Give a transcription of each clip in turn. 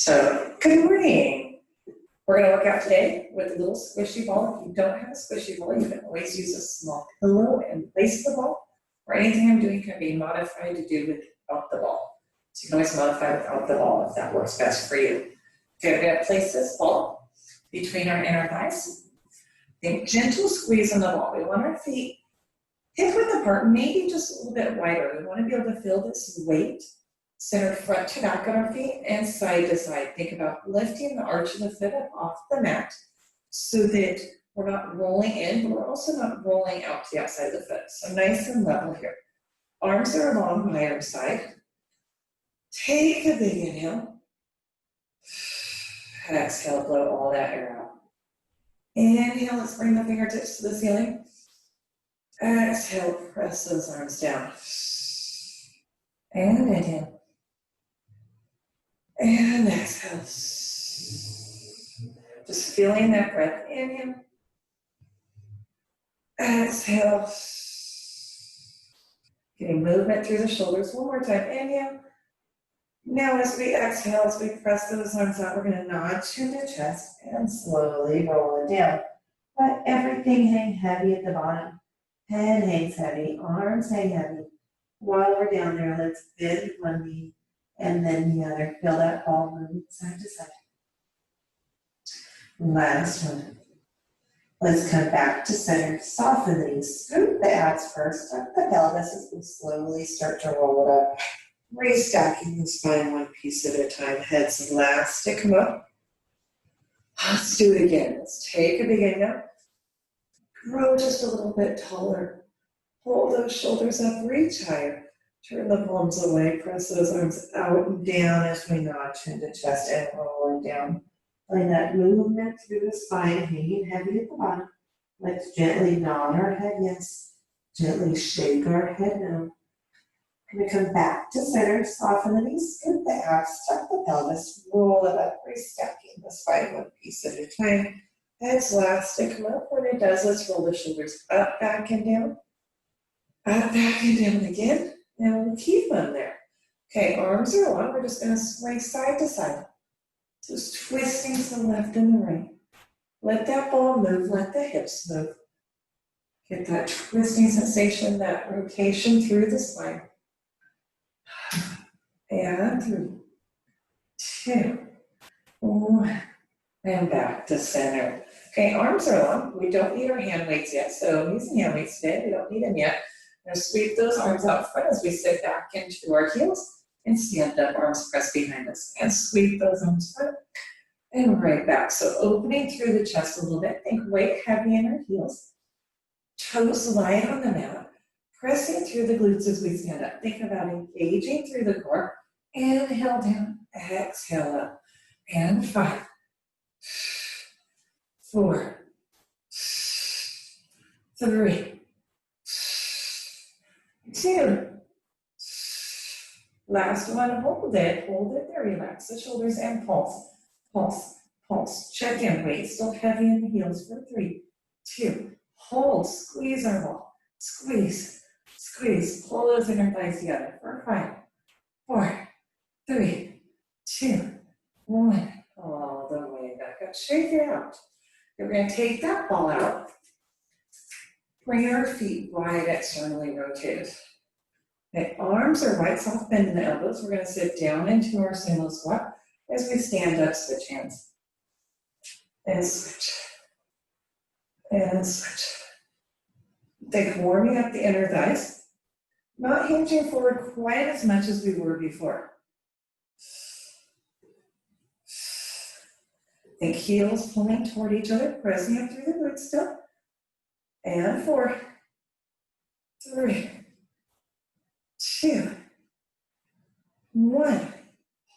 So, good morning. We're going to work out today with a little squishy ball. If you don't have a squishy ball, you can always use a small pillow in place of the ball, or anything I'm doing can be modified to do without the ball. So you can always modify without the ball if that works best for you. Okay, we're going to place this ball between our inner thighs. Think gentle squeeze on the ball. We want our feet hip width apart, maybe just a little bit wider. We want to be able to feel this weight centered front to back on our feet and side to side. Think about lifting the arch of the foot up off the mat so that we're not rolling in, but we're also not rolling out to the outside of the foot. So nice and level here. Arms are along by our side. Take a big inhale. Exhale, blow all that air out. Inhale, let's bring the fingertips to the ceiling. Exhale, press those arms down. And inhale. And exhale. Just feeling that breath. Inhale. Exhale. Getting movement through the shoulders. One more time. Inhale. Now as we exhale, as we press those arms out, we're going to nod chin to chest and slowly roll it down. Let everything hang heavy at the bottom. Head hangs heavy, arms hang heavy. While we're down there, let's bend one knee and then the other. Feel that ball move side to side. Last one. Let's come back to center. Soften the knees. Scoop the abs first. Tuck the pelvis as we slowly start to roll it up. Restacking the spine one piece at a time. Head's last to come up. Let's do it again. Let's take a big inhale. Grow just a little bit taller. Hold those shoulders up, reach higher. Turn the palms away, press those arms out and down as we nod chin to chest and roll it down. Find that movement through the spine, hanging heavy at the bottom. Let's gently nod our head yes. Gently shake our head no. We're going to come back to center, soften the knees, scoop the abs, tuck the pelvis, roll it up, restacking the spine one piece at a time. Head's last to come up. When it does, let's roll the shoulders up, back, and down. Up, back, and down again. And we'll keep them there. Okay, arms are long. We're just going to sway side to side. Just twisting to the left and the right. Let that ball move. Let the hips move. Get that twisting sensation, that rotation through the spine. And 3, 2, 1. And back to center. Okay, arms are long. We don't need our hand weights yet. So I'm using hand weights today. We don't need them yet. I'm going to sweep those arms out front as we sit back into our heels and stand up, arms pressed behind us. And sweep those arms front and right back. So opening through the chest a little bit. Think weight heavy in our heels. Toes light on the mat. Pressing through the glutes as we stand up. Think about engaging through the core. Inhale down. Exhale up. And 5. 4, 3, 2. Last one, hold it there, relax the shoulders and pulse, pulse, pulse. Check in, weight still heavy in the heels for 3, 2, hold, squeeze our ball, squeeze, squeeze, pull those inner thighs together for 5, 4, 3, 2, 1. All the way back up, shake it out. We're going to take that ball out. Bring our feet wide, externally rotated. The arms are wide, soft bend in the elbows. We're going to sit down into our single squat. As we stand up, switch hands. And switch. And switch. Think warming up the inner thighs. Not hinging forward quite as much as we were before. Think heels pulling toward each other, pressing up through the glutes still. And 4, 3, 2, 1.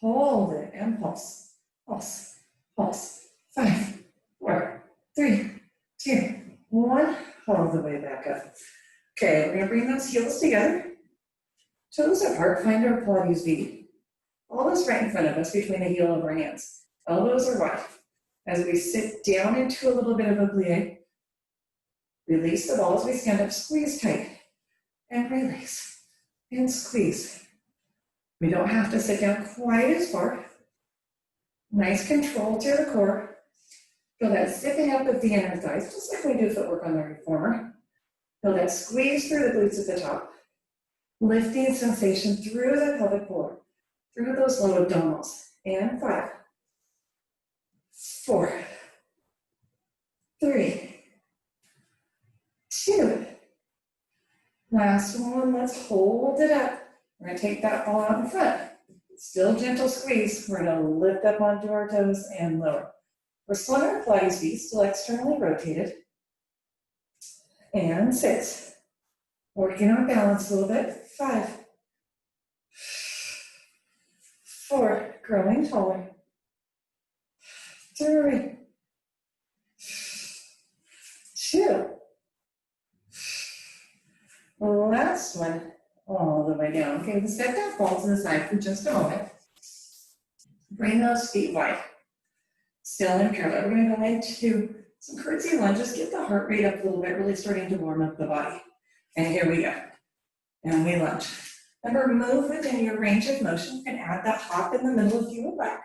Hold it and pulse, pulse, pulse. 5, 4, 3, 2, 1. All the way back up. Okay, we're going to bring those heels together. Toes apart, find our Pilates V. Almost right in front of us between the heel of our hands. Elbows are wide. As we sit down into a little bit of a plie, release the ball as we stand up, squeeze tight, and release, and squeeze. We don't have to sit down quite as far. Nice control to the core. Feel that zipping up of the inner thighs, just like we do footwork on the reformer. Feel that squeeze through the glutes at the top. Lifting sensation through the pelvic floor, through those low abdominals. And 5, 4, 3, 2. Last one, let's hold it up. We're gonna take that ball out in front. Still gentle squeeze. We're gonna lift up onto our toes and lower. We're slowing our Pilates feet, still externally rotated. And 6. Working on balance a little bit. 5, 4, growing taller. 3, 2. Last one, all the way down. Okay, we'll set that ball to the side for just a moment. Bring those feet wide. Still in parallel. We're going to go into some curtsy lunges. Get the heart rate up a little bit, really starting to warm up the body. And here we go. And we lunge. Remember, move within your range of motion. You can add that hop in the middle if you would like.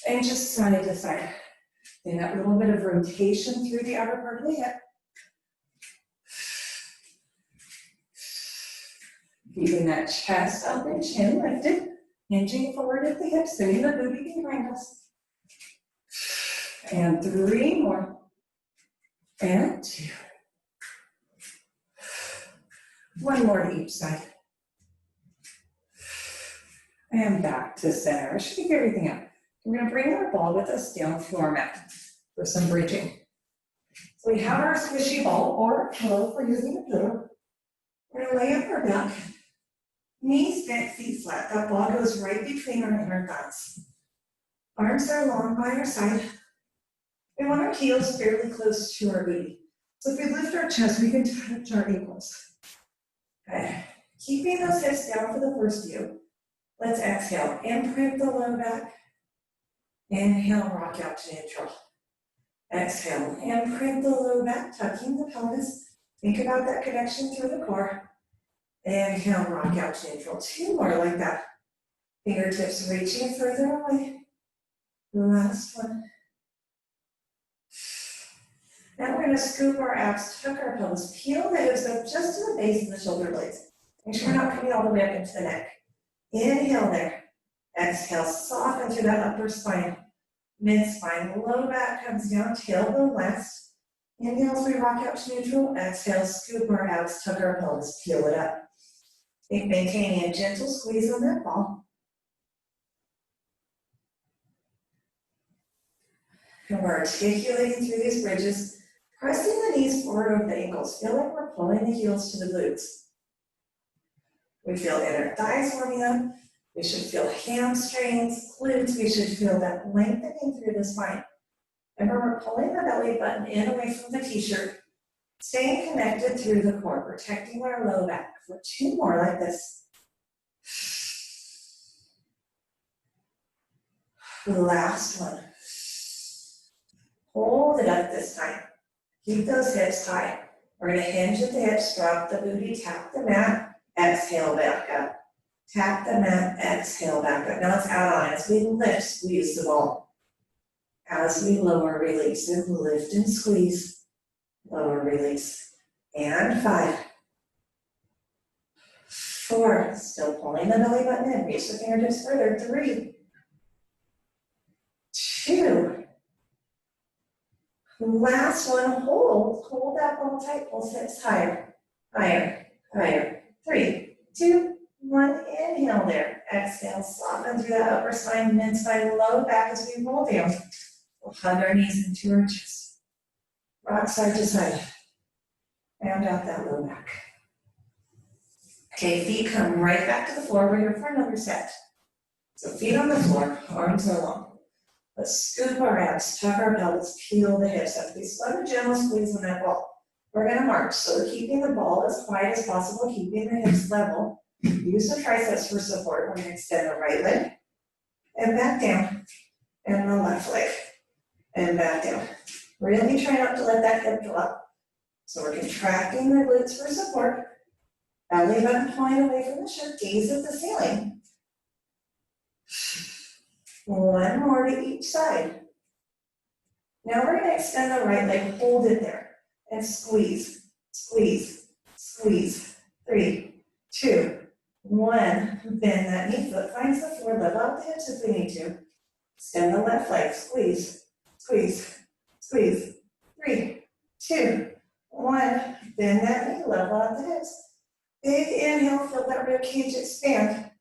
And just side to side. And that little bit of rotation through the outer part of the hip. Keeping that chest up and chin lifted. Hinging forward at the hips, sending the booty behind us. And 3 more. And 2. 1 more to each side. And back to center. Shake everything up. We're going to bring our ball with us down to our mat for some bridging. So we have our squishy ball or pillow if we're using a pillow. We're going to lay up our back. Knees bent, feet flat. That ball goes right between our inner thighs. Arms are long by our side. We want our heels fairly close to our booty. So if we lift our chest, we can touch our ankles. Okay. Keeping those hips down for the first view. Let's exhale. Imprint the low back. Inhale, rock out to neutral. Exhale. Imprint the low back, tucking the pelvis. Think about that connection through the core. Inhale, rock out to neutral. 2 more like that. Fingertips reaching further away. Last one. Now we're going to scoop our abs, tuck our pelvis, peel the hips up just to the base of the shoulder blades. Make sure we're not coming all the way up into the neck. Inhale there. Exhale, soften through that upper spine. Mid-spine, low back comes down, tailbone last. Inhale as we rock out to neutral. Exhale, scoop our abs, tuck our pelvis, peel it up. Keep maintaining a gentle squeeze on that ball. And we're articulating through these bridges, pressing the knees forward over the ankles. Feel like we're pulling the heels to the glutes. We feel inner thighs warming up. We should feel hamstrings, glutes. We should feel that lengthening through the spine. Remember, we're pulling the belly button in away from the t-shirt, staying connected through the core, protecting our low back. For 2 more like this. The last one. Hold it up this time. Keep those hips high. We're going to hinge at the hips, drop the booty, tap the mat, exhale back up. Tap the mat, exhale back up. Now let's add on. As we lift, squeeze the ball. As we lower, release and lift and squeeze. Lower, release. And 5, 4, still pulling the belly button in. Reach the fingertips further. 3, 2. Last one, hold that ball tight, pull hips higher, higher, higher. 3, 2, 1, inhale there. Exhale, soften through that upper spine, mid spine, low back as we roll down. We'll hug our knees into our chest. Rock side to side. Round out that low back. Okay, feet come right back to the floor. We're here for another set. So feet on the floor, arms are long. Let's scoop our abs, tuck our pelvis, peel the hips up. We slow a gentle squeeze on that ball. We're going to march, so we're keeping the ball as quiet as possible, keeping the hips level. Use the triceps for support. We're going to extend the right leg and back down, and the left leg and back down. Really try not to let that hip drop. So we're contracting the glutes for support. Belly button pulling away from the shirt, gaze at the ceiling. One more to each side. Now we're gonna extend the right leg, hold it there, and squeeze, squeeze, squeeze. 3, 2, 1. Bend that knee, foot finds the floor, level out the hips if we need to. Extend the left leg, squeeze, squeeze, squeeze. 3, 2, 1. Bend that knee, level out the hips. Big inhale, feel that rib cage expand.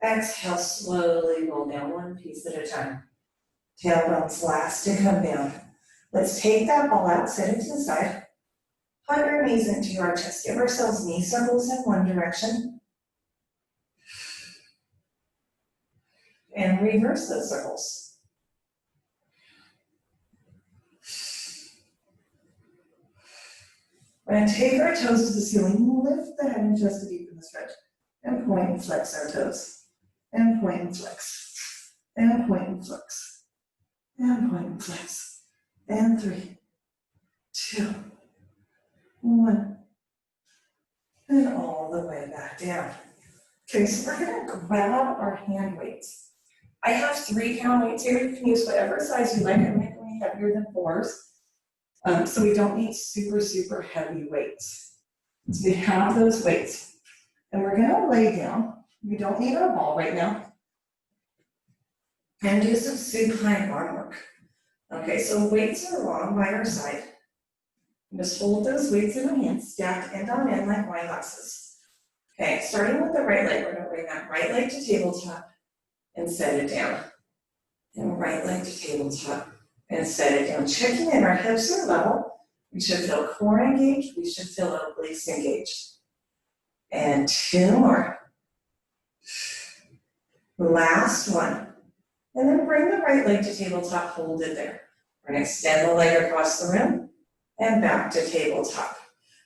Exhale, slowly roll down one piece at a time. Tailbone's last to come down. Let's take that ball out, set it to the side. Hug our knees into our chest. Give ourselves knee circles in one direction. And reverse those circles. We're going to take our toes to the ceiling, lift the head and chest to deepen the stretch, and point and flex our toes. And point and flex. And point and flex. And point and flex. And 3, 2, 1. And all the way back down. Okay, so we're gonna grab our hand weights. I have 3-pound weights here. You can use whatever size you like. I'm not going heavier than 4s. So we don't need super, super heavy weights. So we have those weights. And we're gonna lay down. We don't need our ball right now. And do some supine arm work. Okay, so weights are along by our side. Just hold those weights in our hands, stacked end on end like wine glasses. Okay, starting with the right leg, we're gonna bring that right leg to tabletop and set it down. And right leg to tabletop and set it down. Checking in, our hips are level. We should feel core engaged. We should feel obliques engaged. And 2 more. Last one. And then bring the right leg to tabletop, hold it there. We're gonna extend the leg across the room and back to tabletop.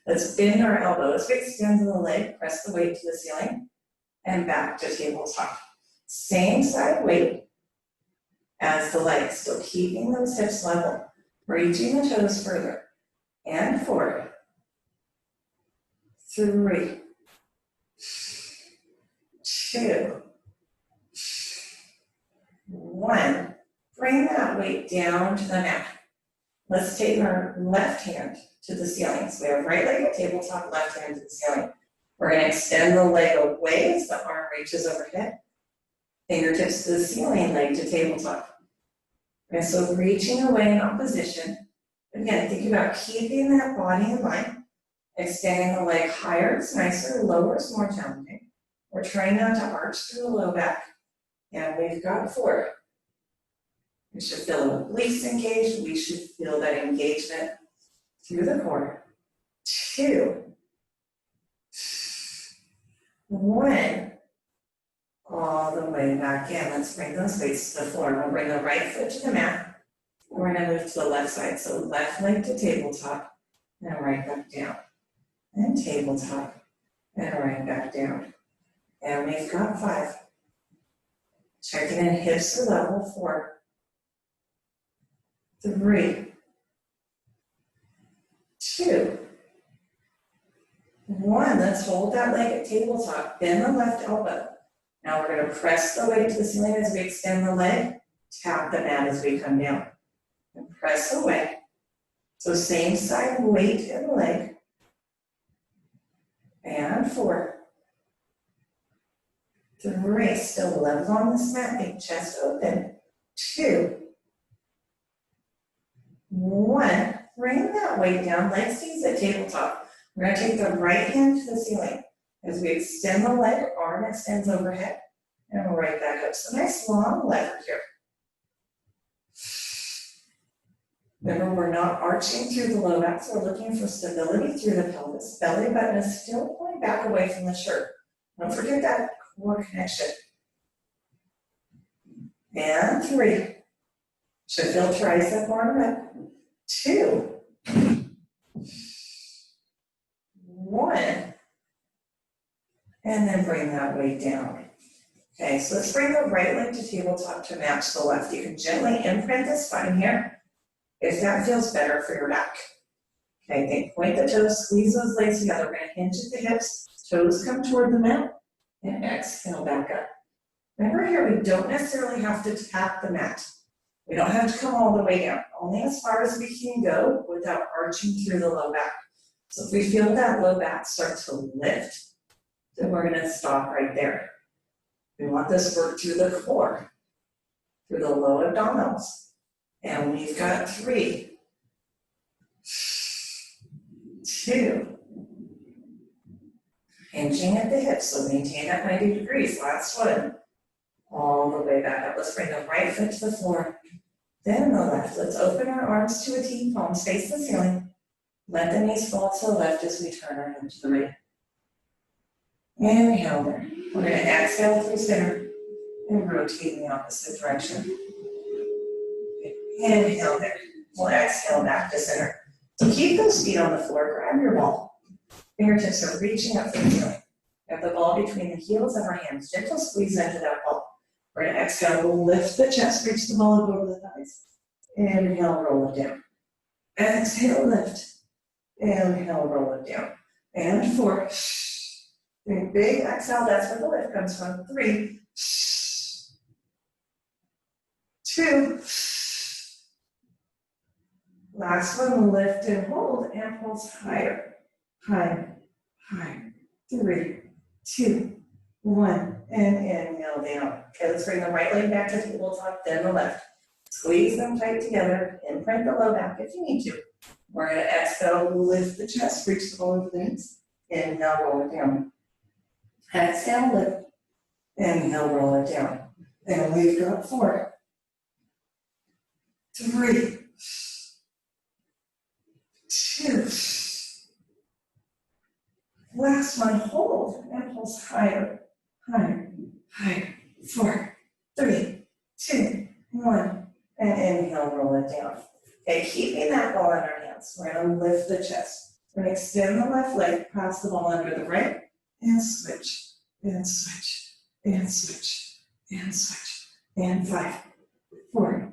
Let's bend our elbow as we extend the leg, press the weight to the ceiling, and back to tabletop. Same side weight as the leg, still keeping those hips level, reaching the toes further. And 4, 3, 2, 1. Bring that weight down to the mat. Let's take our left hand to the ceiling. So we have right leg at tabletop, left hand to the ceiling. We're going to extend the leg away as the arm reaches overhead. Fingertips to the ceiling, leg to tabletop. And so reaching away in opposition. Again, think about keeping that body in line. Extending the leg higher, it's nicer, lower, it's more challenging. We're trying not to arch through the low back. And we've got 4. We should feel obliques engaged. We should feel that engagement through the core. 2, 1. All the way back in. Let's bring those weights to the floor. We'll bring the right foot to the mat. We're going to move to the left side. So left leg to tabletop and right back down. And tabletop and right back down. And we've got 5. Checking in, hips are level. 4, 3, 2, 1. Let's hold that leg at tabletop. Bend the left elbow. Now we're going to press the weight to the ceiling as we extend the leg. Tap the mat as we come down. And press away. So same side weight in the leg. And 4, 3. Still level on this mat. Big chest open. 2, 1. Bring that weight down. Leg stays at tabletop. We're going to take the right hand to the ceiling. As we extend the leg, arm extends overhead. And right back up. So nice long lever here. Remember, we're not arching through the low back, so we're looking for stability through the pelvis. Belly button is still pulling back away from the shirt. Don't forget that core connection. And 3. Should feel tricep arm up. 2, 1. And then bring that weight down. Okay, so let's bring the right leg to tabletop to match the left. You can gently imprint the spine here if that feels better for your back. Okay, think, point the toes, squeeze those legs together. We're going to hinge at the hips, toes come toward the mat, and exhale back up. Remember here, we don't necessarily have to tap the mat. We don't have to come all the way down, only as far as we can go without arching through the low back. So if we feel that low back start to lift, then we're gonna stop right there. We want this work through the core, through the low abdominals. And we've got 3, 2, hinging at the hips, so maintain that 90 degrees, last one. All the way back up, let's bring the right foot to the floor, then the left. Let's open our arms to a T, palms face the ceiling. Let the knees fall to the left as we turn our head to the right. Inhale there. We're gonna exhale through center and rotate in the opposite direction. Inhale there. We'll exhale back to center. So keep those feet on the floor, grab your ball. Fingertips are reaching up for the ceiling. We have the ball between the heels of our hands. Gentle squeeze into that ball. We're gonna exhale, we'll lift the chest, reach the ball up over the thighs. Inhale, roll it down. Exhale, lift. Inhale, roll it down. And 4. Big exhale, that's where the lift comes from. 3, 2. Last one, lift and hold, and pulse higher, higher, higher. 3, 2, 1, and inhale down. Okay, let's bring the right leg back to tabletop, then the left. Squeeze them tight together, imprint the low back if you need to. We're gonna exhale, lift the chest, reach the ball over the knees. Inhale, roll it down. Exhale, lift. Inhale, roll it down. And we've got 4, 3, 2. Last one, hold and pulse higher, higher, higher. 4, 3, 2, 1, and inhale, roll it down. Okay, keeping that ball in our hands, we're gonna lift the chest. We're gonna extend the left leg, pass the ball under the right, and switch, and switch, and switch, and switch. And 5, 4,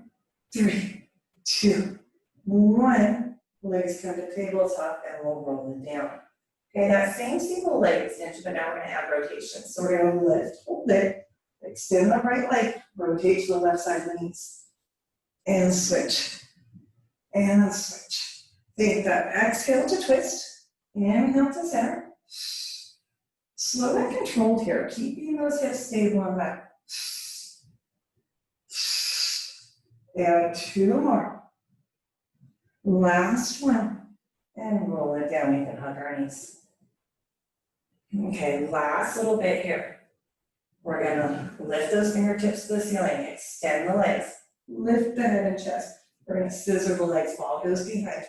3, 2, 1. Legs come to tabletop, and we'll roll it down. Okay, that same single leg extension, but now we're gonna add rotation. So we're gonna lift, hold it, extend the right leg, rotate to the left side of the knees, and switch, and switch. Take that exhale to twist, inhale to center. Slow and controlled here, keeping those hips stable on that. And 2 more. Last one, and roll it down, you can hug our knees. Okay, last little bit here. We're gonna lift those fingertips to the ceiling, extend the legs, lift the head and chest. We're gonna scissor the legs, ball goes behind,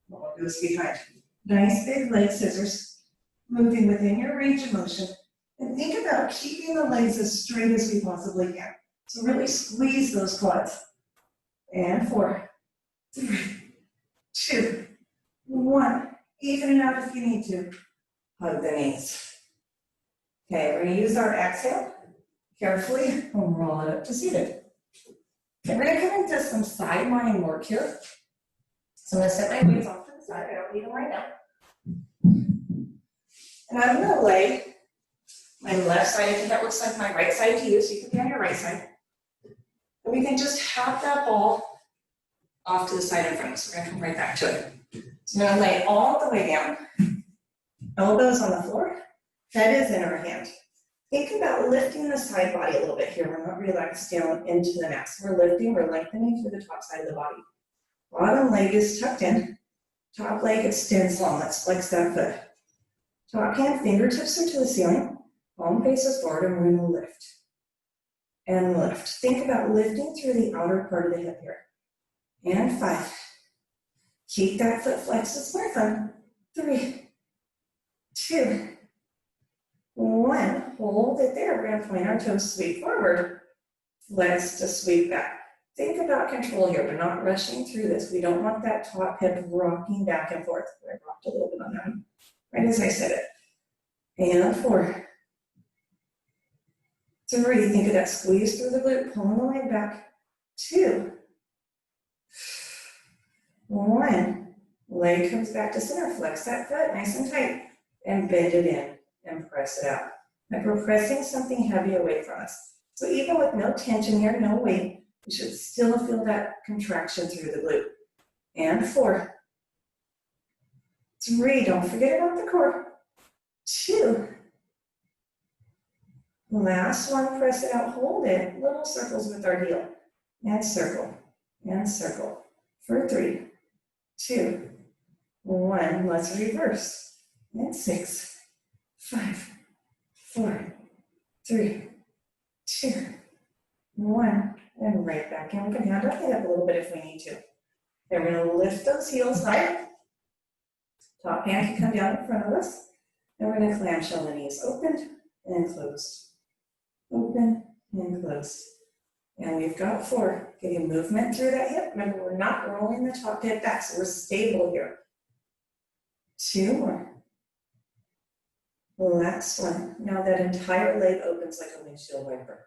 ball goes behind. Nice big leg scissors, moving within your range of motion. And think about keeping the legs as straight as we possibly can. So really squeeze those quads. And 4, 3, 2, 1. Even it out if you need to. Hug the knees. Okay, we're gonna use our exhale carefully and roll it up to seated. Okay, we're gonna come into some side lying work here. So I'm gonna set my weights off to the side. I don't need them right now. And I'm gonna lay my left side. I think that looks like my right side to you, so you can be on your right side. And we can just tap that ball off to the side in front of us. We're gonna come right back to it. So I'm gonna lay all the way down. Elbows on the floor, head is in our hand. Think about lifting the side body a little bit here. We're not relaxed down into the mat. So we're lifting, we're lengthening through the top side of the body. Bottom leg is tucked in. Top leg extends long. Let's flex that foot. Top hand, fingertips are to the ceiling. Palm faces forward, and we're gonna lift. And lift. Think about lifting through the outer part of the hip here. And 5. Keep that foot flexed, it's more fun. 3, 2, 1. Hold it there. We're gonna point our toes, sweep forward. Flex to sweep back. Think about control here. We're not rushing through this. We don't want that top hip rocking back and forth. I rocked a little bit on that one, right as I said it. And 4, 3. Think of that squeeze through the glute, pulling the leg back. 2, 1. Leg comes back to center. Flex that foot nice and tight and bend it in and press it out. Like we're pressing something heavy away from us. So even with no tension here, no weight, you should still feel that contraction through the glute. And 4, 3, don't forget about the core. 2, last one, press it out, hold it, little circles with our heel. And circle, for 3, 2, 1, let's reverse. And 6, 5, 4, 3, 2, 1, and right back in. We can hand our head up a little bit if we need to. Then we're gonna lift those heels high. Top hand can come down in front of us. And we're gonna clamshell the knees, opened and closed. Open and closed. And we've got 4, getting movement through that hip. Remember, we're not rolling the top hip back, so we're stable here. 2 more. Last one. Now that entire leg opens like a windshield wiper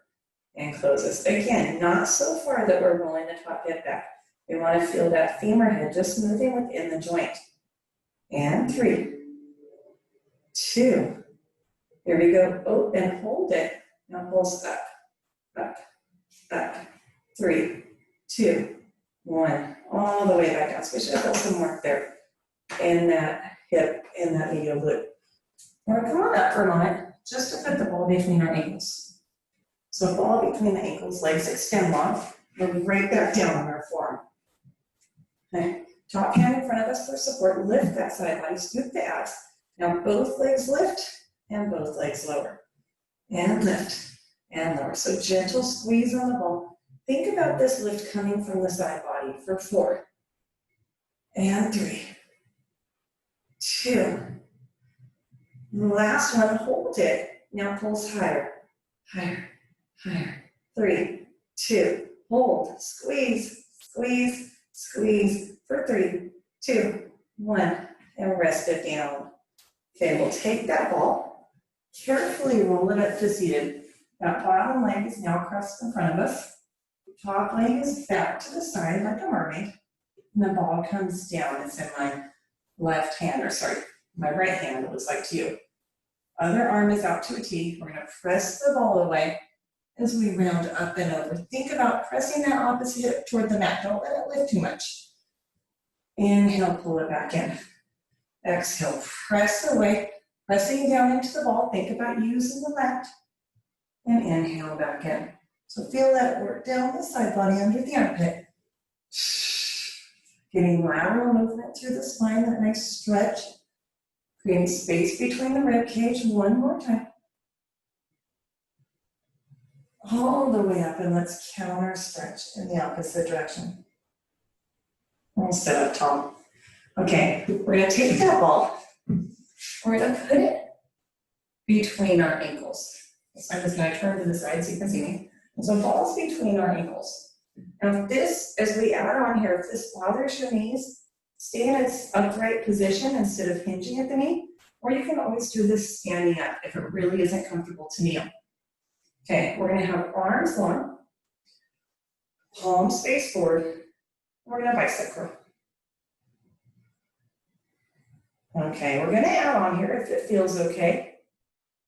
and closes. Again, not so far that we're rolling the top hip back. We want to feel that femur head just moving within the joint. And 3, 2. Here we go. Open, hold it. Now pulse up, up, up. 3, 2, 1. All the way back down. So we should have some work there in that hip, in that medial glute. We're gonna come on up for a moment, just to put the ball between our ankles. So ball between the ankles, legs extend long, and right back down on our forearm. Okay, top hand in front of us for support, lift that side body, scoop the abs. Now both legs lift, and both legs lower. And lift, and lower. So gentle squeeze on the ball. Think about this lift coming from the side body for 4. And 3, 2. Last one, hold it. Now pulse higher, higher, higher. 3, 2, hold, squeeze, squeeze, squeeze for 3, 2, 1, and rest it down. Okay, we'll take that ball, carefully roll it up to seated. That bottom leg is now crossed in front of us. Top leg is back to the side like a mermaid. And the ball comes down. It's in my left hand, or sorry, my right hand, it looks like to you. Other arm is out to a T. We're gonna press the ball away as we round up and over. Think about pressing that opposite hip toward the mat. Don't let it lift too much. Inhale, pull it back in. Exhale, press away, pressing down into the ball. Think about using the left. And inhale back in. So feel that work down the side body under the armpit. Getting lateral movement through the spine, that nice stretch. Creating space between the rib cage. One more time. All the way up, and let's counter stretch in the opposite direction. We'll sit up tall. Okay, we're gonna take that ball. We're gonna put it between our ankles. So I'm just gonna turn to the side so you can see me. So ball's between our ankles. Now this, as we add on here, if this bothers your knees, stay in its upright position instead of hinging at the knee, or you can always do this standing up if it really isn't comfortable to kneel. Okay, we're gonna have arms long, palms face forward, we're gonna bicep curl. Okay, we're gonna add on here if it feels okay.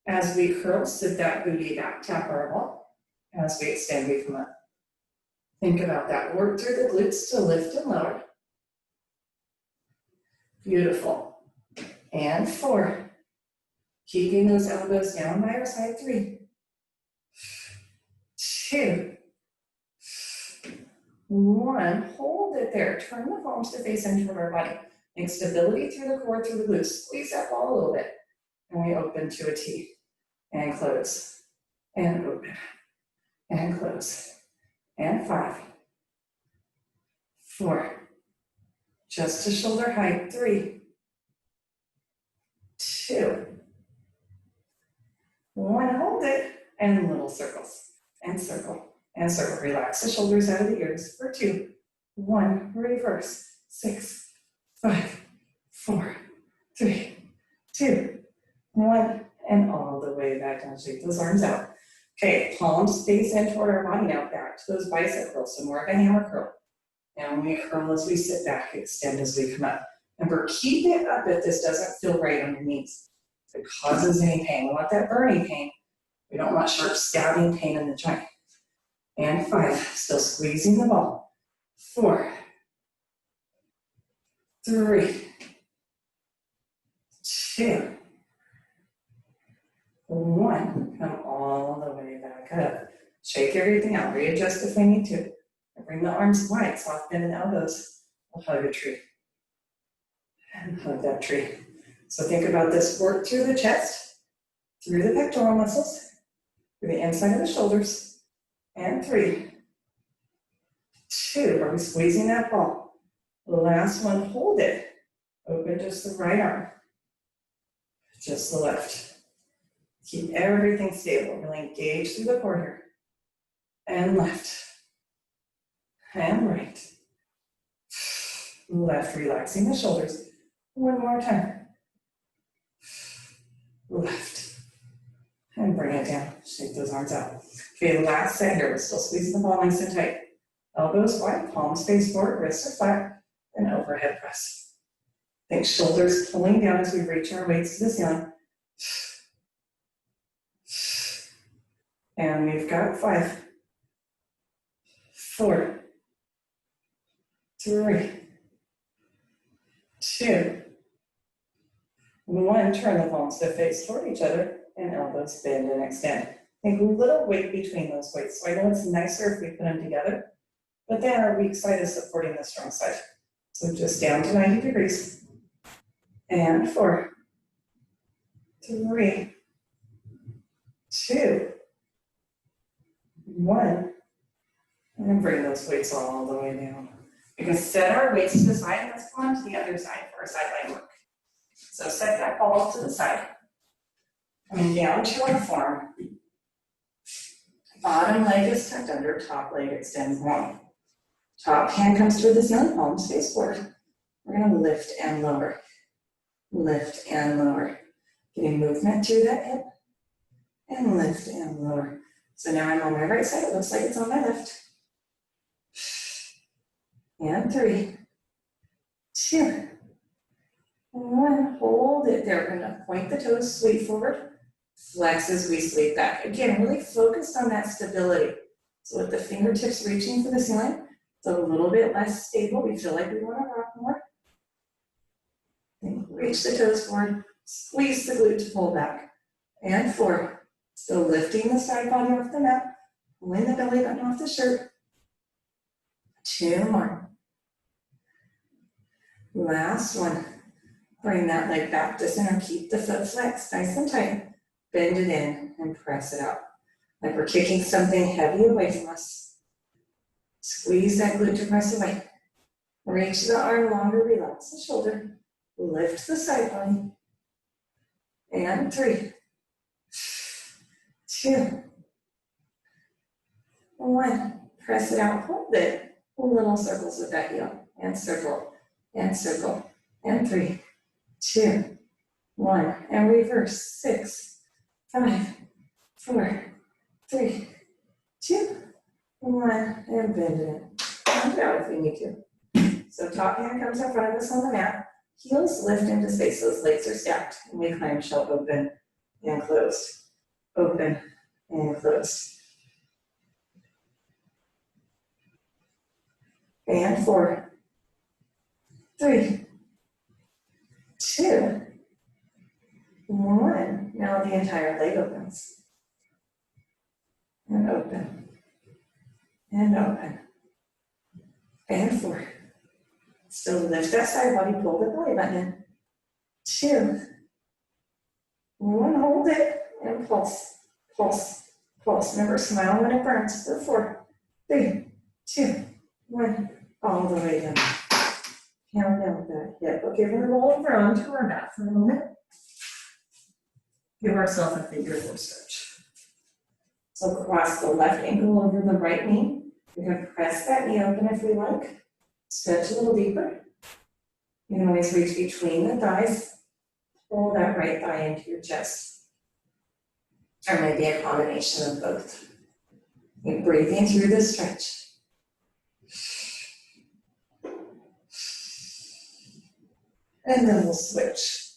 As we curl, sit that booty back, tap our ball. As we extend, we come up. Think about that. Work through the glutes to lift and lower. Beautiful. And 4. Keeping those elbows down by our side. 3, 2, 1. Hold it there. Turn the palms to face into our body. Make stability through the core, through the glutes. Squeeze that ball a little bit. And we open to a T. And close. And open. And close. And 5, 4. Just to shoulder height. 3, 2, 1. Hold it. And little circles. And circle. And circle. Relax the shoulders out of the ears for 2, 1. Reverse. 6, 5, 4, 3, 2, 1. And all the way back down. Shake those arms out. Okay, palms face in toward our body now. Back to those bicep curls. So more of a hammer curl. And we curl as we sit back, extend as we come up. Remember, keep it up if this doesn't feel right on your knees. If it causes any pain, we want that burning pain. We don't want sharp stabbing pain in the joint. and 5, still squeezing the ball. 4, 3, 2, 1. Come all the way back up. Shake everything out, readjust if we need to. And bring the arms wide, soft bend and elbows. We'll hug a tree. And hug that tree. So think about this work through the chest, through the pectoral muscles, through the inside of the shoulders. And 3, 2, are we squeezing that ball? The last one, hold it. Open just the right arm, just the left. Keep everything stable, really engage through the core here. And left, and right. Left, relaxing the shoulders. One more time. Left, and bring it down. Shake those arms out. Okay, last set here. We're still squeezing the ball nice and tight. Elbows wide, palms face forward, wrists are flat, and overhead press. Think shoulders pulling down as we reach our weights to the ceiling. And we've got 5, 4, 3, 2, 1. Turn the palms to face toward each other and elbows bend and extend. Think a little weight between those weights. So I know it's nicer if we put them together, but then our weak side is supporting the strong side. So just down to 90 degrees. And 4, 3, 2, 1. And bring those weights all the way down. We can set our weights to the side and let's come on to the other side for our sideline work. So set that ball to the side. Coming down to our form. Bottom leg is tucked under, top leg extends long. Top hand comes toward the ceiling, palms face forward. We're going to lift and lower. Lift and lower. Getting movement through that hip. And lift and lower. So now I'm on my right side, it looks like it's on my left. And 3, 2, 1. Hold it there. We're going to point the toes, sweep forward. Flex as we sweep back. Again, really focused on that stability. So with the fingertips reaching for the ceiling, it's a little bit less stable. We feel like we want to rock more. And reach the toes forward. Squeeze the glute to pull back. And 4. Still lifting the side body off the mat. Pulling the belly button off the shirt. 2 more. Last one. Bring that leg back to center. Keep the foot flexed nice and tight. Bend it in and press it out. Like we're kicking something heavy away from us. Squeeze that glute to press away. Reach the arm longer, relax the shoulder. Lift the side body. And 3, 2, 1. Press it out, hold it. Little circles with that heel. And circle, and circle. And 3, 2, 1. And reverse. 6, 5, 4, 3, 2, 1. And bend it in. And out if we need to. So top hand comes in front of us on the mat. Heels lift into space. Those legs are stacked. And we climb shell open and closed. Open and closed. And 4, 3, 2, 1. Now the entire leg opens. And open. And open. And 4. Still lift that side body, pull the belly button in. 2, 1, hold it, and pulse, pulse, pulse. Remember, smile when it burns. For 4, 3, 2, 1, all the way down. Count down with that hip. Okay, we're gonna roll over onto our mat for a moment. Give ourselves a finger four stretch. So cross the left ankle over the right knee. We can press that knee open if we like. Stretch a little deeper. You can always reach between the thighs. Pull that right thigh into your chest. Or maybe a combination of both. You're breathing through the stretch. And then we'll switch.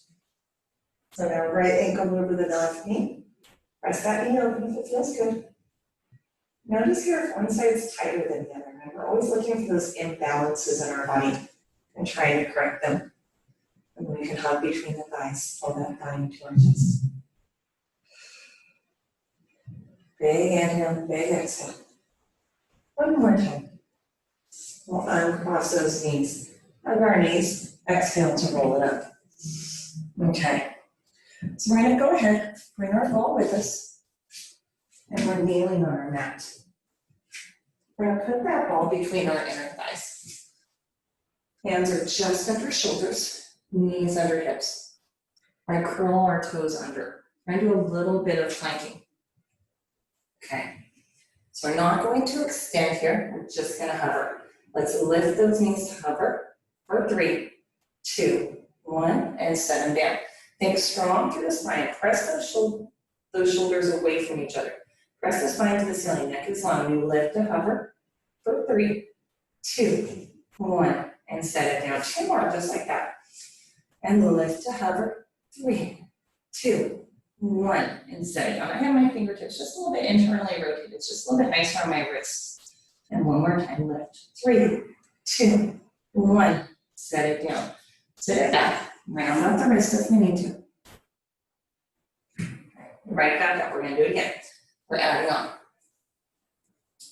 So now right ankle over the left knee. Press that knee open if it feels good. Notice here if one side's tighter than the other. And we're always looking for those imbalances in our body and trying to correct them. And then we can hug between the thighs, pull that thigh into our chest. Big inhale, big exhale. One more time. We'll uncross those knees. Hug our knees, exhale to roll it up. Okay. So we're gonna go ahead, bring our ball with us, and we're kneeling on our mat. We're gonna put that ball between our inner thighs. Hands are just under shoulders, knees under hips. We're gonna curl our toes under. We're gonna do a little bit of planking. Okay. So we're not going to extend here, we're just gonna hover. Let's lift those knees to hover for 3, 2, 1, and set them down. Think strong through the spine. Press those shoulders away from each other. Press the spine to the ceiling. Neck is long. We lift to hover for 3, 2, 1, and set it down. 2 more, just like that. And lift to hover. 3, 2, 1, and set it down. I have my fingertips just a little bit internally rotated. It's just a little bit nicer on my wrists. And one more time. Lift. 3, 2, 1. Set it down. Sit it back. Round out the wrist if we need to. Right back up. We're going to do it again. We're adding on.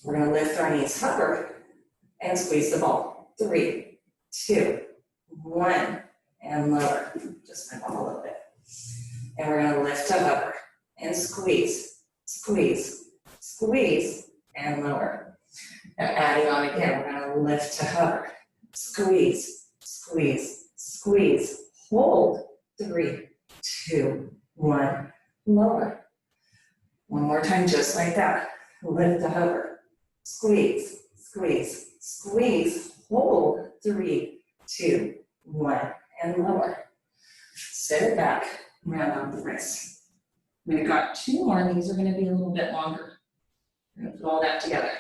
We're going to lift our knees, hover, and squeeze the ball. 3, 2, 1, and lower. Just my ball a little bit. And we're going to lift to hover, and squeeze, squeeze, squeeze, and lower. Now adding on again, we're going to lift to hover, squeeze, squeeze, squeeze. Hold. 3, 2, 1, lower. One more time, just like that. Lift to hover. Squeeze, squeeze, squeeze. Hold. 3, 2, 1, and lower. Sit it back. Round out the wrists. We've got 2 more. These are going to be a little bit longer. We're going to put all that together.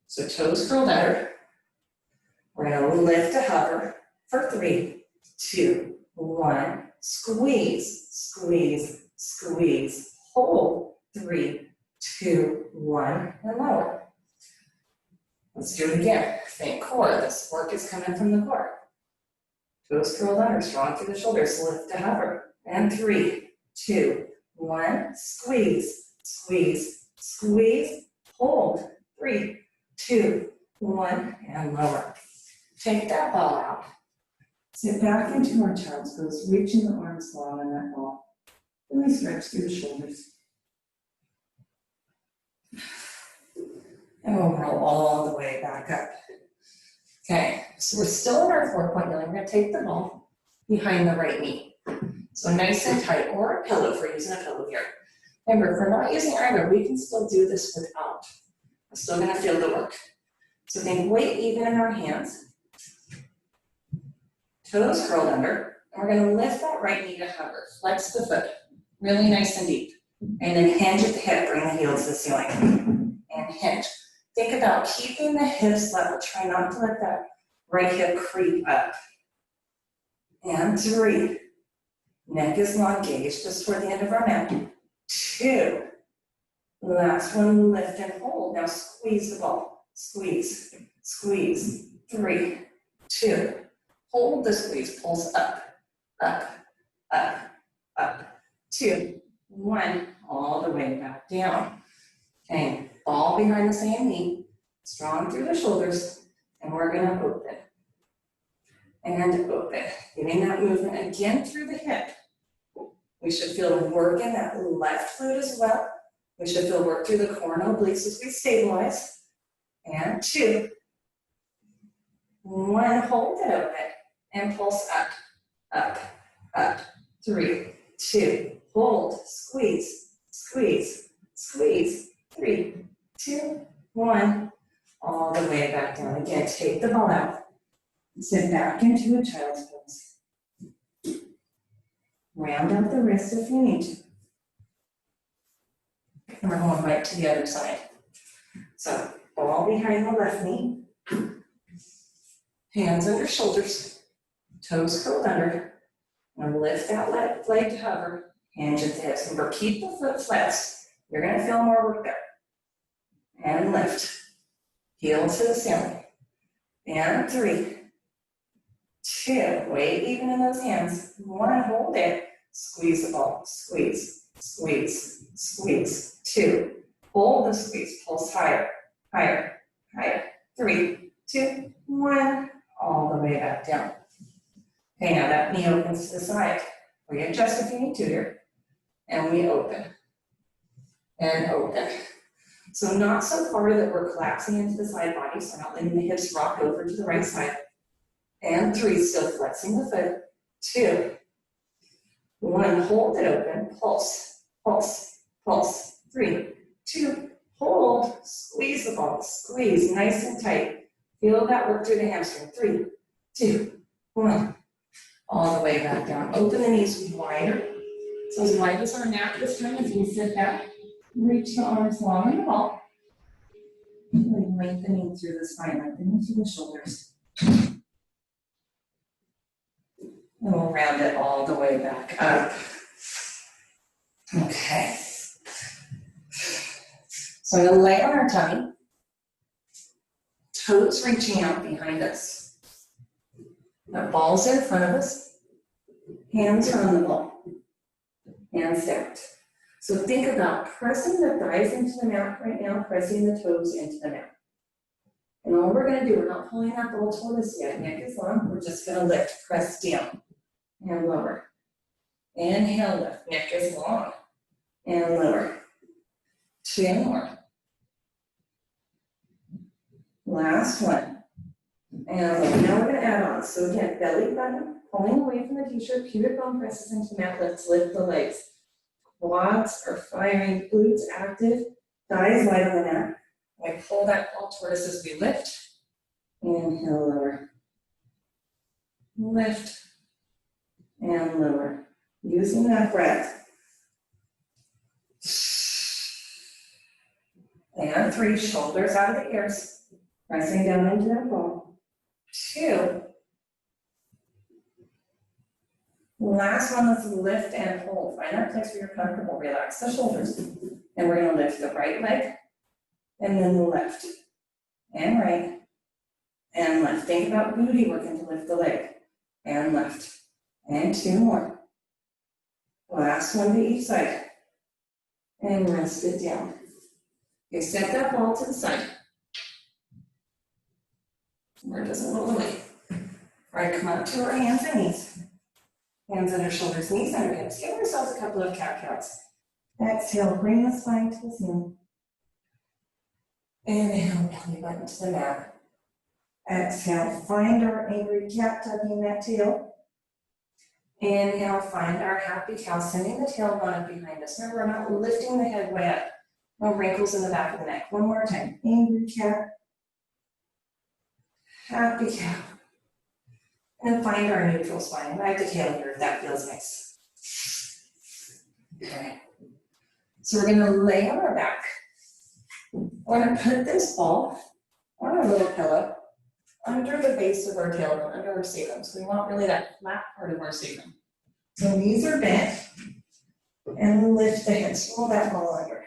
So toes curled under. We're going to lift to hover for 3, 2, 1. Squeeze, squeeze, squeeze. Hold. 3, 2, 1, and lower. Let's do it again. Think core. This work is coming from the core. Toes curled under, strong through the shoulders. Lift to hover. And 3, 2, 1. Squeeze, squeeze, squeeze. Hold. 3, 2, 1, and lower. Take that ball out. Sit back into our child's pose, reaching the arms long on that ball. Really stretch through the shoulders. And we'll roll all the way back up. Okay, so we're still in our 4-point kneeling. We're going to take the ball behind the right knee. So nice and tight, or a pillow if we're using a pillow here. Remember, if we're not using either, we can still do this without. We're still going to feel the work. So think weight even in our hands. Toes curled under, and we're going to lift that right knee to hover. Flex the foot, really nice and deep. And then hinge at the hip, bring the heels to the ceiling. And hinge. Think about keeping the hips level. Try not to let that right hip creep up. And 3. Neck is long, gaze just toward the end of our mat. 2. Last one, lift and hold. Now squeeze the ball. Squeeze, squeeze. 3, 2. Hold the squeeze, pulse up, up, up, up. 2, 1, all the way back down. Okay, ball behind the same knee, strong through the shoulders, and we're gonna open. And open, getting that movement again through the hip. We should feel work in that left glute as well. We should feel work through the core and obliques as we stabilize. And 2, 1, hold it open. And pulse up, up, up. 3, 2, hold, squeeze, squeeze, squeeze. 3, 2, 1, all the way back down. Again, take the ball out. Sit back into a child's pose. Round out the wrist if you need to. And we're going right to the other side. So, ball behind the left knee. Hands under shoulders. Toes curled under. And lift that left leg to hover. Hinge at the hips. Remember, keep the foot flexed. You're going to feel more work there. and lift. Heel to the ceiling. And 3, 2, weight even in those hands. 1, hold it. Squeeze the ball, squeeze, squeeze, squeeze. 2, hold the squeeze, pulse higher, higher, higher. 3, 2, 1, all the way back down. Okay, now that knee opens to the side. We adjust if you need to here. And we open. And open. So not so far that we're collapsing into the side body, so not letting the hips rock over to the right side. And 3, still flexing the foot. 2, 1, hold it open, pulse, pulse, pulse. 3, 2, hold, squeeze the ball, squeeze, nice and tight. Feel that work through the hamstring. 3, 2, 1, all the way back down. Open the knees wider. So as wide as our mat this time as we sit back. Reach the arms long in the ball. And lengthening through the spine, lengthening through the shoulders. And we'll round it all the way back up. Okay. So I'm going to lay on our tummy. Toes reaching out behind us. Our ball's in front of us. Hands are on the ball. Hands stacked. So think about pressing the thighs into the mat right now, pressing the toes into the mat. And all we're going to do, we're not pulling that ball toward us yet. Neck is long. We're just going to lift, press down and lower. Inhale, lift. Neck is long and lower. 2 more. Last one. And now we're going to add on. So again, belly button, pulling away from the t-shirt, pubic bone presses into the mat, let's lift the legs. Quads are firing, glutes active, thighs light on the mat. I pull that ball toward us as we lift. Inhale, lower. Lift and lower. Using that breath. And 3, shoulders out of the ears. Pressing down into that ball. 2. Last one, let's lift and hold. Find that place where you're comfortable. Relax the shoulders. And we're going to lift the right leg and then the left and right and left. Think about booty working to lift the leg and left. And 2 more. Last one to each side. And rest it down. Okay, set that ball to the side. Where it doesn't roll away. All right, come up to our hands and knees. Hands under shoulders, knees under hips. Give ourselves a couple of cat-cows. Exhale, bring the spine to the ceiling. Inhale, belly button to the mat. Exhale, find our angry cat, tucking that tail. Inhale, find our happy cow, sending the tailbone up behind us. Remember, we're not lifting the head way up. No wrinkles in the back of the neck. One more time. Angry cat. Happy cow. And find our neutral spine. Wag the tail here if that feels nice. Okay. So we're going to lay on our back. We're going to put this ball on our little pillow under the base of our tailbone, under our sacrum. So we want really that flat part of our sacrum. So knees are bent. And lift the hips. Roll that ball under.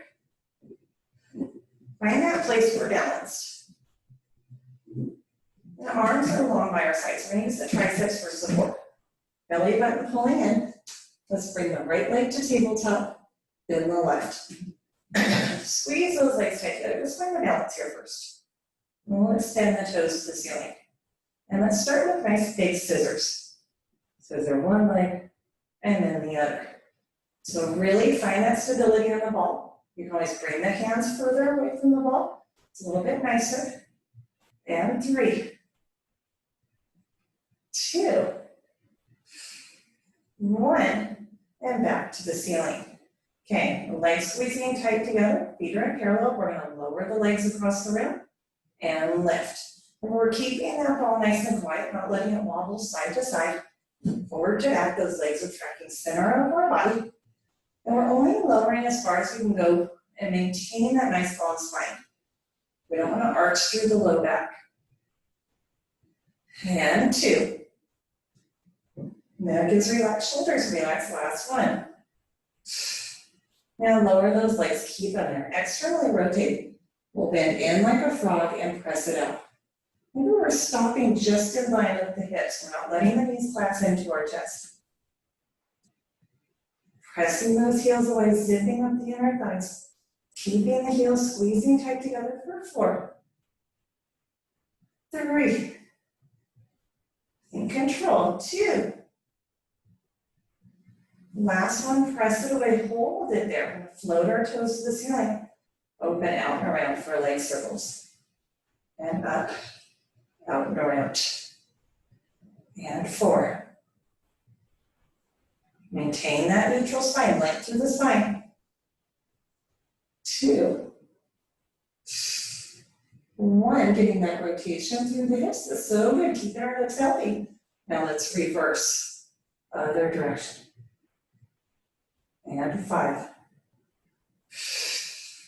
Find that place where we're balanced. The arms are long by our sides. We're going to use the triceps for support. Belly button pulling in. Let's bring the right leg to tabletop, then the left. Squeeze those legs tight together. Just find the balance here first. And we'll extend the toes to the ceiling. And let's start with nice big scissors. Scissor one leg and then the other. So really find that stability on the ball. You can always bring the hands further away from the ball. It's a little bit nicer. And 3, 2, 1, and back to the ceiling. Okay, legs squeezing tight together, feet are in parallel. We're going to lower the legs across the rim and lift. And we're keeping that ball nice and quiet, not letting it wobble side to side. Forward to back, those legs are tracking center of our body. And we're only lowering as far as we can go and maintaining that nice long spine. We don't want to arch through the low back. And 2. Neck is relaxed, shoulders relaxed, last one. Now lower those legs, keep them there. Externally rotate. We'll bend in like a frog and press it out. Maybe we're stopping just in line with the hips. We're not letting the knees collapse into our chest. Pressing those heels away, zipping up the inner thighs. Keeping the heels squeezing tight together for 4, 3. In control, 2. Last one, press it away, hold it there. We're gonna float our toes to the ceiling. Open out and around for leg circles. And up, out and around. And 4. Maintain that neutral spine, length through the spine. 2. 1, getting that rotation through the hips. That's so good, keeping our legs healthy. Now let's reverse, other direction. And 5.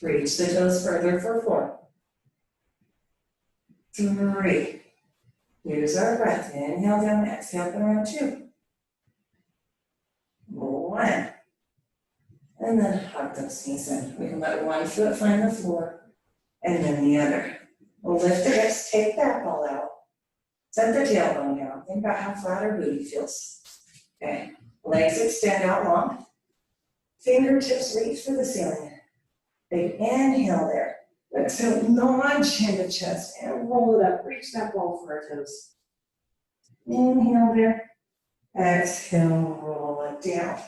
Reach the toes further for 4. 3. Use our breath. Inhale down, exhale up and around 2. 1. And then hug those knees in. We can let one foot find the floor and then the other. We'll lift the hips, take that ball out. Set the tailbone down. Think about how flat our booty feels. Okay. Legs extend out long. Fingertips reach for the ceiling. Big inhale there. Exhale, nod chin to chest and roll it up. Reach that ball for our toes. Inhale there. Exhale, roll it down.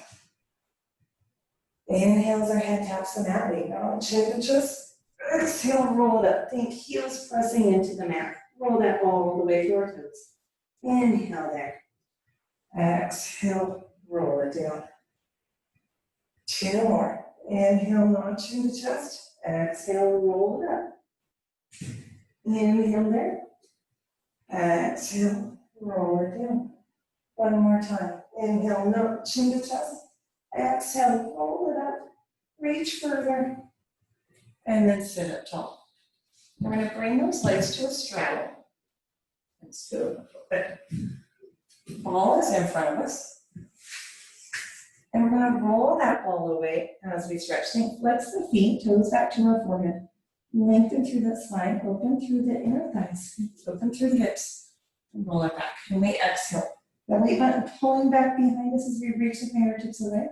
Inhale as our head taps the mat. We nod chin to chest. Exhale, roll it up. Think heels pressing into the mat. Roll that ball all the way to our toes. Inhale there. Exhale, roll it down. 2 more. Inhale, nod chin to chest. Exhale, roll it up. Inhale there. Exhale, roll it down. One more time. Inhale, nod chin to chest. Exhale, roll it up. Reach further. And then sit up tall. We're going to bring those legs to a straddle. Let's do it a little bit. Ball is in front of us. And we're going to roll that ball away as we stretch. Flex the feet, toes back to our forehead. Lengthen through that spine, open through the inner thighs, open through the hips, and roll it back. And we exhale. Belly button pulling back behind us as we reach the fingertips away.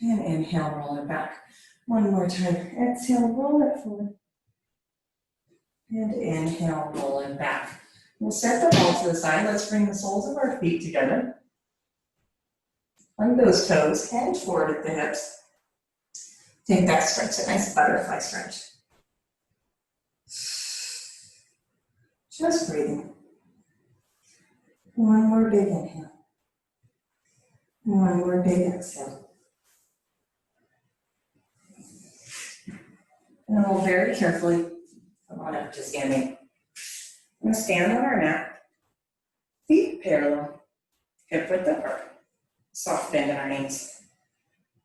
And inhale, roll it back. One more time. Exhale, roll it forward. And inhale, roll it back. We'll set the ball to the side. Let's bring the soles of our feet together. Hug those toes, hand forward at the hips. Take that stretch, a nice butterfly stretch. Just breathing. One more big inhale. One more big exhale. And we'll very carefully come on up to standing. We're going to stand on our mat, feet parallel, hip width apart. Soft bend in our knees.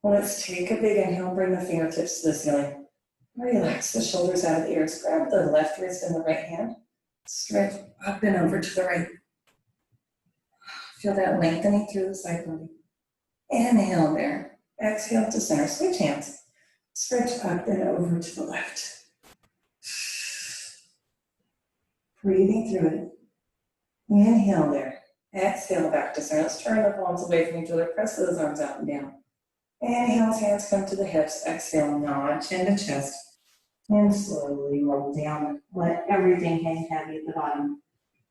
Let's take a big inhale, bring the fingertips to the ceiling. Relax the shoulders out of the ears. Grab the left wrist and the right hand. Stretch up and over to the right. Feel that lengthening through the side body. Inhale there. Exhale to center. Switch hands. Stretch up and over to the left. Breathing through it. Inhale there. Exhale back to center. Let's turn the palms away from each other. Press those arms out and down. Inhale, hands come to the hips. Exhale, nod, chin to chest. And slowly roll down. Let everything hang heavy at the bottom.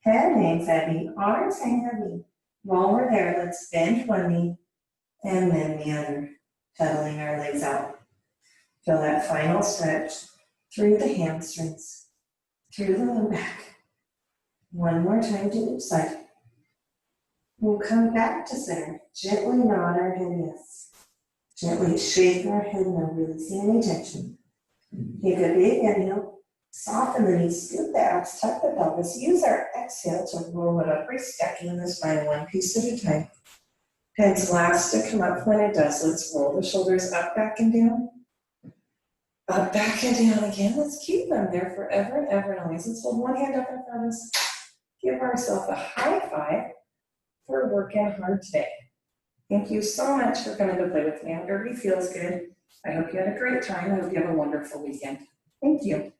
Head hangs heavy, arms hang heavy. While we're there, let's bend one knee and then the other, pedaling our legs out. Feel that final stretch through the hamstrings, through the low back. One more time to each side. We'll come back to center. Gently nod our head yes. Gently shake our head no, releasing any tension. Take a big inhale. Soften the knees, scoop the abs, tuck the pelvis. Use our exhale to roll it up, restacking the spine one piece at a time. Hands last to come up. When it does, let's roll the shoulders up, back, and down. Up, back, and down again. Let's keep them there forever and ever and always. Let's hold one hand up in front of us. Give ourselves a high five for working hard today. Thank you so much for coming to play with me. I hope everybody feels good. I hope you had a great time. I hope you have a wonderful weekend. Thank you.